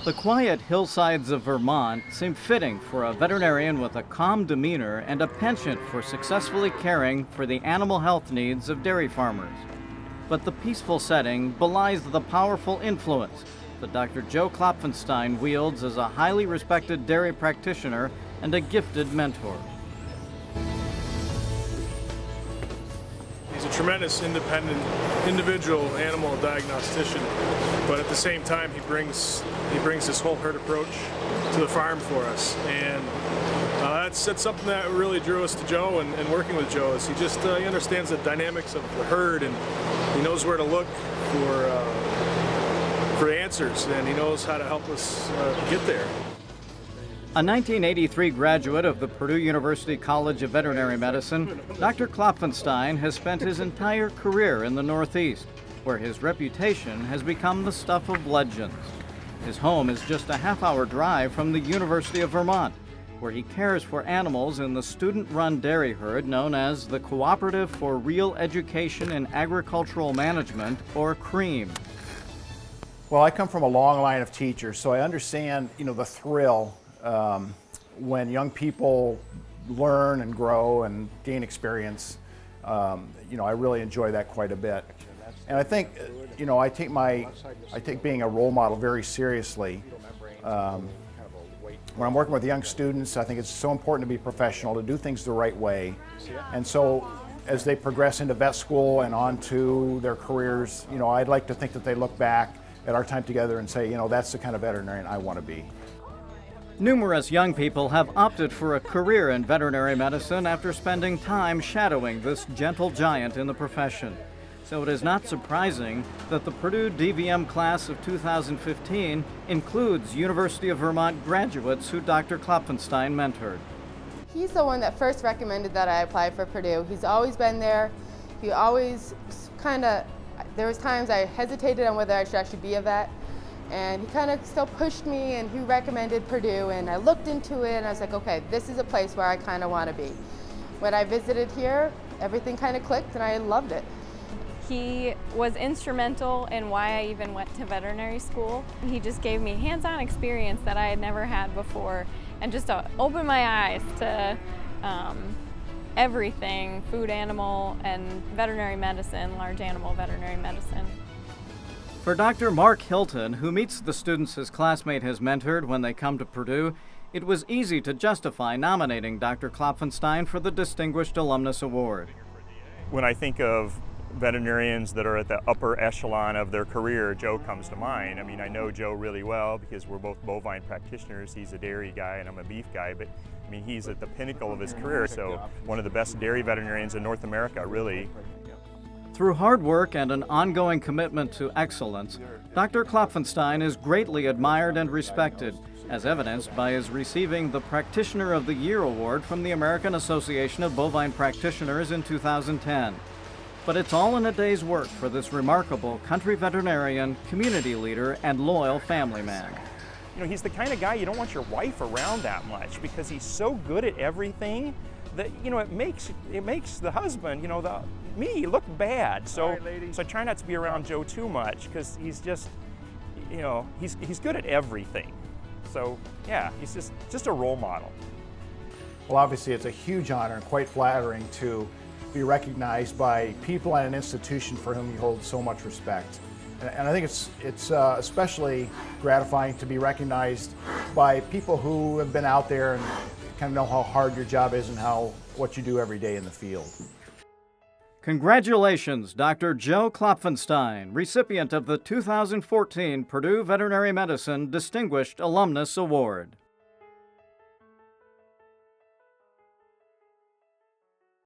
The quiet hillsides of Vermont seem fitting for a veterinarian with a calm demeanor and a penchant for successfully caring for the animal health needs of dairy farmers. But the peaceful setting belies the powerful influence that Dr. Joe Klopfenstein wields as a highly respected dairy practitioner and a gifted mentor. He's a tremendous independent individual animal diagnostician, but at the same time he brings this whole herd approach to the farm for us, and that's something that really drew us to Joe and working with Joe. Is he understands the dynamics of the herd, and he knows where to look for answers, and he knows how to help us get there. A 1983 graduate of the Purdue University College of Veterinary Medicine, Dr. Klopfenstein has spent his entire career in the Northeast, where his reputation has become the stuff of legends. His home is just a half-hour drive from the University of Vermont, where he cares for animals in the student-run dairy herd known as the Cooperative for Real Education in Agricultural Management, or CREAM. Well, I come from a long line of teachers, so I understand, the thrill when young people learn and grow and gain experience. I really enjoy that quite a bit. And I think, I take being a role model very seriously. When I'm working with young students, I think it's so important to be professional, to do things the right way. And so as they progress into vet school and on to their careers, I'd like to think that they look back at our time together and say, that's the kind of veterinarian I want to be. Numerous young people have opted for a career in veterinary medicine after spending time shadowing this gentle giant in the profession. So it is not surprising that the Purdue DVM class of 2015 includes University of Vermont graduates who Dr. Klopfenstein mentored. He's the one that first recommended that I apply for Purdue. He's always been there. He always there was times I hesitated on whether I should actually be a vet, and he kind of still pushed me, and he recommended Purdue, and I looked into it and I was like, okay, this is a place where I kind of want to be. When I visited here, everything kind of clicked and I loved it. He was instrumental in why I even went to veterinary school. He just gave me hands-on experience that I had never had before, and just opened my eyes to everything, food, animal, and veterinary medicine, large animal veterinary medicine. For Dr. Mark Hilton, who meets the students his classmate has mentored when they come to Purdue, it was easy to justify nominating Dr. Klopfenstein for the Distinguished Alumnus Award. When I think of veterinarians that are at the upper echelon of their career, Joe comes to mind. I mean, I know Joe really well because we're both bovine practitioners. He's a dairy guy and I'm a beef guy, but I mean, he's at the pinnacle of his career, so one of the best dairy veterinarians in North America, really. Through hard work and an ongoing commitment to excellence, Dr. Klopfenstein is greatly admired and respected, as evidenced by his receiving the Practitioner of the Year Award from the American Association of Bovine Practitioners in 2010. But it's all in a day's work for this remarkable country veterinarian, community leader, and loyal family man. He's the kind of guy you don't want your wife around that much because he's so good at everything that, it makes the husband, me look bad. So I try not to be around Joe too much because he's just, he's good at everything. So yeah, he's just a role model. Well, obviously it's a huge honor and quite flattering to be recognized by people at an institution for whom you hold so much respect. And I think it's especially gratifying to be recognized by people who have been out there and kind of know how hard your job is and what you do every day in the field. Congratulations, Dr. Joe Klopfenstein, recipient of the 2014 Purdue Veterinary Medicine Distinguished Alumnus Award.